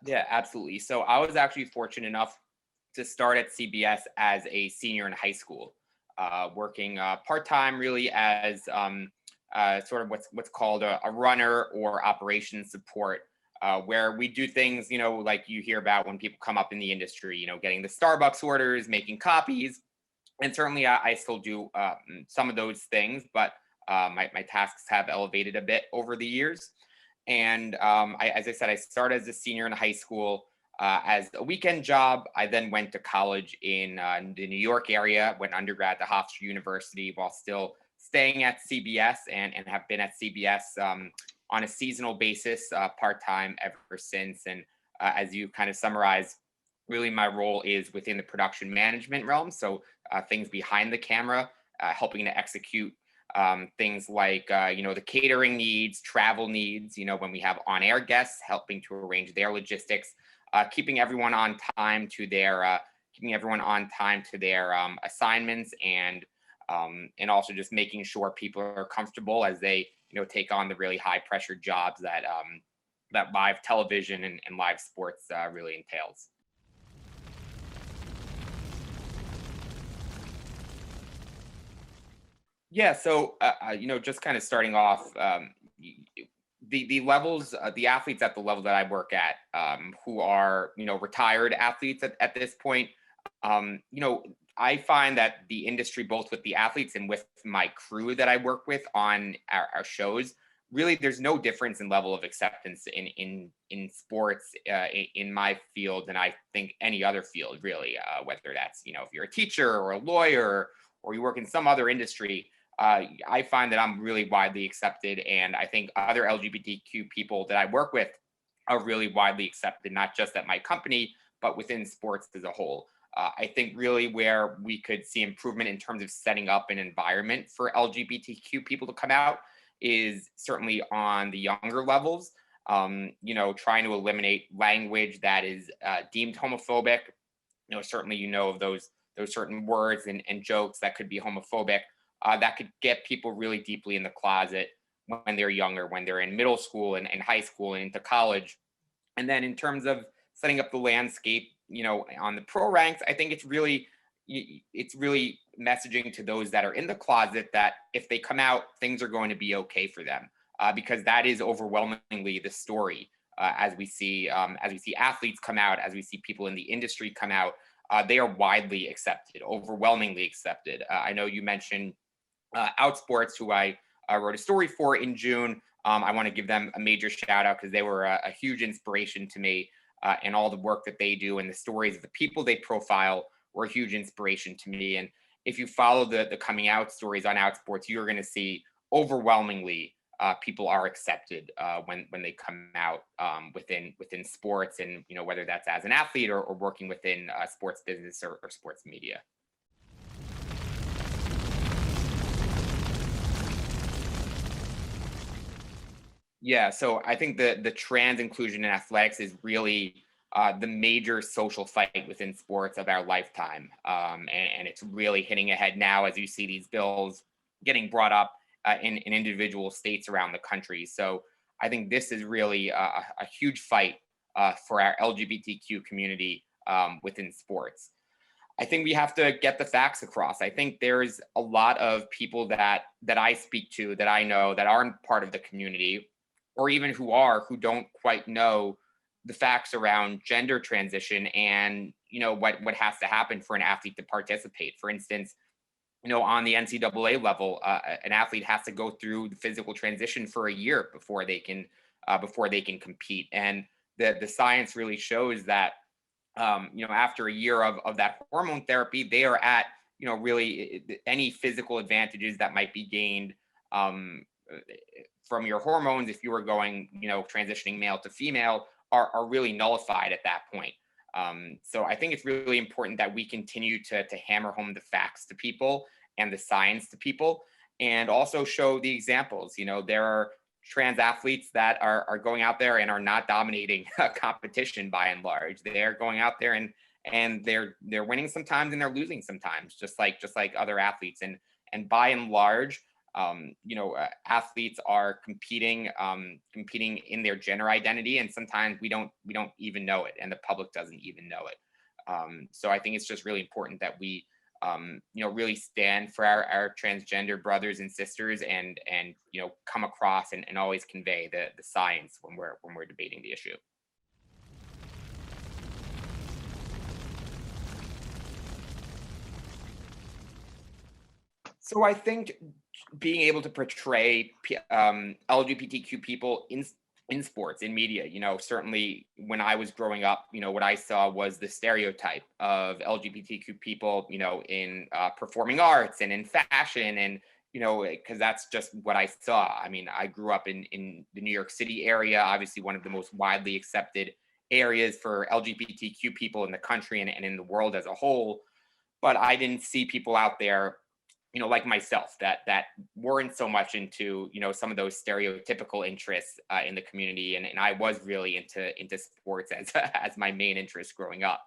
Yeah, absolutely. So I was actually fortunate enough to start at CBS as a senior in high school, working part time, really as sort of what's called a runner or operations support, where we do things, like you hear about when people come up in the industry, getting the Starbucks orders, making copies, and certainly I still do some of those things, but my tasks have elevated a bit over the years. And as I said, I started as a senior in high school as a weekend job. I then went to college in the New York area, went undergrad at Hofstra University while still staying at CBS, and have been at CBS on a seasonal basis, part time ever since. And as you kind of summarize, really my role is within the production management realm. So things behind the camera, helping to execute things like the catering needs, travel needs, when we have on-air guests, helping to arrange their logistics, keeping everyone on time to their assignments, and also just making sure people are comfortable as they take on the really high pressure jobs that live television and live sports really entails. Yeah, so just kind of starting off, the levels, the athletes at the level that I work at, who are retired athletes at this point, I find that the industry, both with the athletes and with my crew that I work with on our shows, really there's no difference in level of acceptance in sports in my field than I think any other field really, whether that's if you're a teacher or a lawyer or you work in some other industry. I find that I'm really widely accepted, and I think other LGBTQ people that I work with are really widely accepted, not just at my company, but within sports as a whole. I think really where we could see improvement in terms of setting up an environment for LGBTQ people to come out is certainly on the younger levels. Trying to eliminate language that is deemed homophobic. Certainly of those certain words and jokes that could be homophobic, that could get people really deeply in the closet when they're younger, when they're in middle school and high school and into college. And then in terms of setting up the landscape, on the pro ranks, I think it's really messaging to those that are in the closet that if they come out, things are going to be okay for them, because that is overwhelmingly the story. As we see athletes come out, as we see people in the industry come out, they are widely accepted, overwhelmingly accepted. I know you mentioned Outsports, who I wrote a story for in June. I want to give them a major shout out because they were a huge inspiration to me, and all the work that they do and the stories of the people they profile were a huge inspiration to me. And if you follow the coming out stories on Outsports, you're going to see overwhelmingly people are accepted when they come out within sports, and whether that's as an athlete or working within sports business or sports media. Yeah, so I think the trans inclusion in athletics is really the major social fight within sports of our lifetime, and it's really hitting ahead now as you see these bills getting brought up in individual states around the country. So I think this is really a huge fight for our LGBTQ community within sports. I think we have to get the facts across. I think there's a lot of people that I speak to, that I know, that aren't part of the community, or even who don't quite know the facts around gender transition, and what has to happen for an athlete to participate. For instance, on the NCAA level, an athlete has to go through the physical transition for a year before they can compete, and the science really shows that after a year of that hormone therapy, they are at, really any physical advantages that might be gained from your hormones, if you were going, transitioning male to female, are really nullified at that point. So I think it's really important that we continue to hammer home the facts to people and the science to people, and also show the examples. There are trans athletes that are going out there and are not dominating competition by and large. They're going out there and they're winning sometimes and they're losing sometimes, just like other athletes. And by and large, athletes are competing in their gender identity, and sometimes we don't even know it, and the public doesn't even know it. So I think it's just really important that we really stand for our transgender brothers and sisters, and come across and always convey the science when we're debating the issue. So I think being able to portray LGBTQ people in sports, in media, certainly when I was growing up, what I saw was the stereotype of LGBTQ people, in performing arts and in fashion, and because that's just what I saw. I mean, I grew up in the New York City area, obviously one of the most widely accepted areas for LGBTQ people in the country and in the world as a whole. But I didn't see people out there, like myself, that weren't so much into, some of those stereotypical interests in the community, and I was really into sports as as my main interest growing up.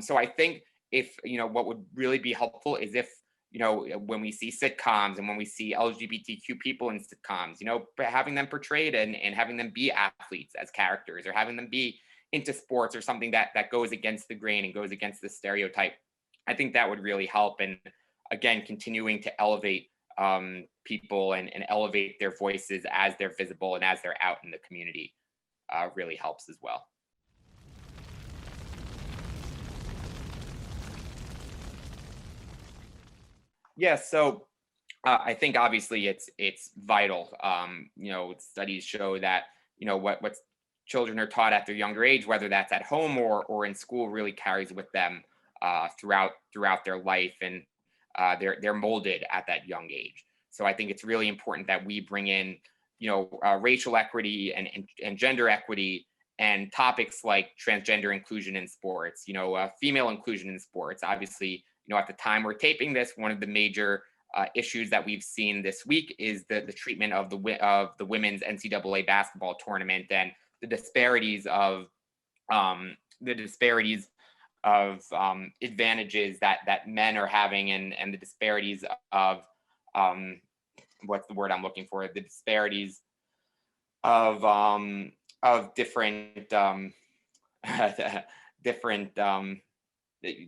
So I think if what would really be helpful is if when we see sitcoms and when we see LGBTQ people in sitcoms, having them portrayed and having them be athletes as characters, or having them be into sports or something that goes against the grain and goes against the stereotype. I think that would really help. And again, continuing to elevate people and elevate their voices as they're visible and as they're out in the community really helps as well. Yeah, so I think obviously it's vital. Studies show that what children are taught at their younger age, whether that's at home or in school, really carries with them throughout their life, and they're molded at that young age. So I think it's really important that we bring in racial equity and gender equity, and topics like transgender inclusion in sports, female inclusion in sports. Obviously, at the time we're taping this, one of the major issues that we've seen this week is the treatment of the women's NCAA basketball tournament, and the disparities of advantages that men are having, and the disparities of um, what's the word I'm looking for? The disparities of different different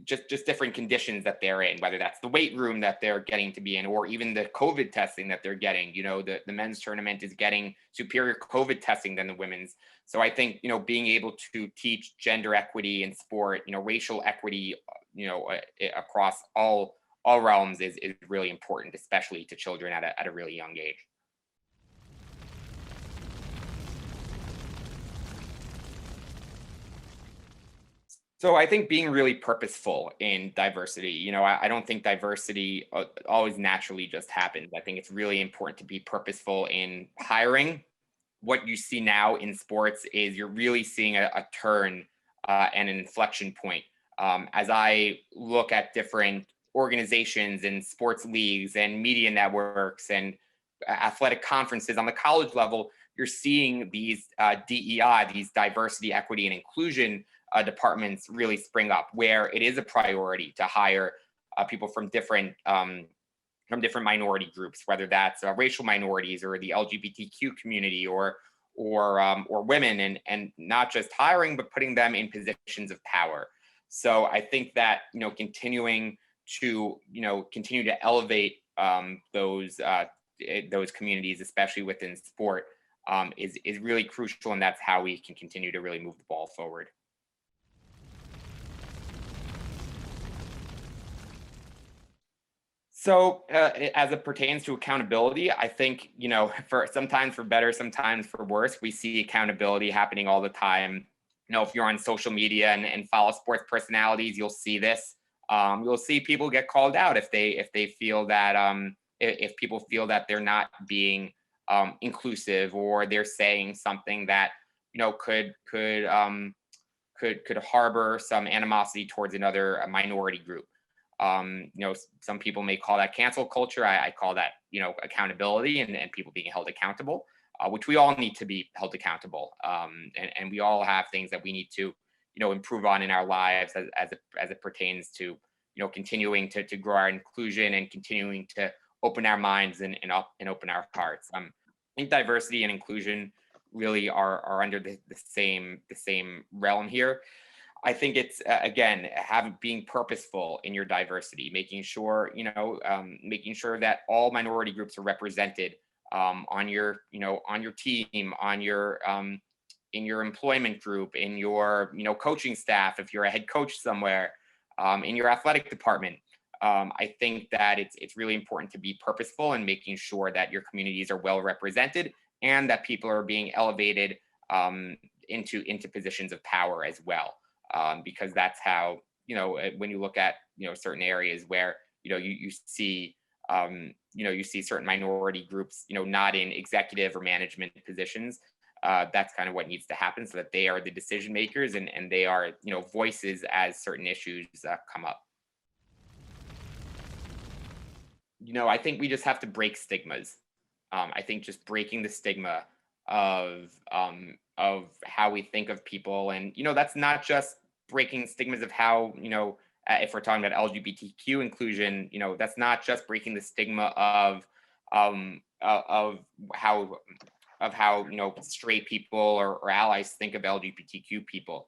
just different conditions that they're in, whether that's the weight room that they're getting to be in, or even the COVID testing that they're getting. The men's tournament is getting superior COVID testing than the women's. So I think, being able to teach gender equity in sport, racial equity, across all realms is really important, especially to children at a really young age. So I think being really purposeful in diversity, I don't think diversity always naturally just happens. I think it's really important to be purposeful in hiring. What you see now in sports is you're really seeing a turn and an inflection point. As I look at different organizations and sports leagues and media networks and athletic conferences on the college level, you're seeing these DEI, these diversity, equity, and inclusion departments really spring up, where it is a priority to hire people from different minority groups, whether that's racial minorities or the LGBTQ community, or women, and not just hiring but putting them in positions of power. So I think that continue to elevate those communities, especially within sport, is really crucial, and that's how we can continue to really move the ball forward. So, as it pertains to accountability, I think, for sometimes for better, sometimes for worse, we see accountability happening all the time. If you're on social media and follow sports personalities, you'll see this. You'll see people get called out if they feel that if people feel that they're not being inclusive, or they're saying something that could harbor some animosity towards another minority group. Some people may call that cancel culture. I call that, accountability, and people being held accountable, which we all need to be held accountable. And we all have things that we need to, improve on in our lives as it pertains to, continuing to grow our inclusion and continuing to open our minds and open our hearts. I think diversity and inclusion really are under the same realm here. I think it's again being purposeful in your diversity, making sure making sure that all minority groups are represented on your on your team, on your in your employment group, in your coaching staff, if you're a head coach somewhere, in your athletic department. I think that it's really important to be purposeful in making sure that your communities are well represented and that people are being elevated into positions of power as well, because that's how when you look at certain areas where you see you see certain minority groups not in executive or management positions. That's kind of what needs to happen so that they are the decision makers and they are voices as certain issues come up. I think we just have to break stigmas. I think just breaking the stigma of how we think of people, and that's not just breaking stigmas of how if we're talking about LGBTQ inclusion, that's not just breaking the stigma of how straight people or allies think of LGBTQ people.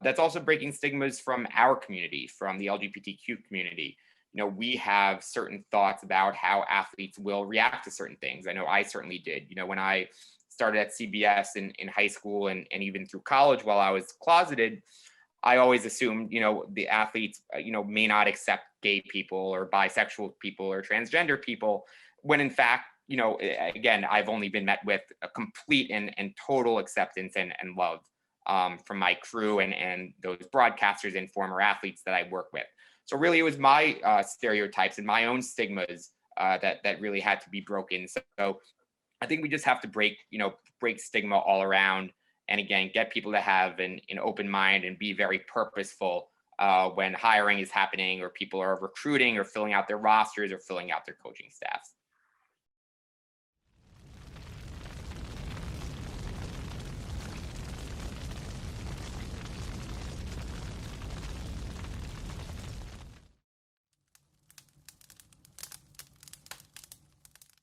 That's also breaking stigmas from our community, from the LGBTQ community. We have certain thoughts about how athletes will react to certain things. I know I certainly did. When I started at CBS in high school and even through college while I was closeted, I always assumed, the athletes, may not accept gay people or bisexual people or transgender people, when in fact, again, I've only been met with a complete and total acceptance and love from my crew and those broadcasters and former athletes that I work with. So really, it was my stereotypes and my own stigmas that really had to be broken. So I think we just have to break stigma all around, and again, get people to have an open mind and be very purposeful when hiring is happening or people are recruiting or filling out their rosters or filling out their coaching staffs.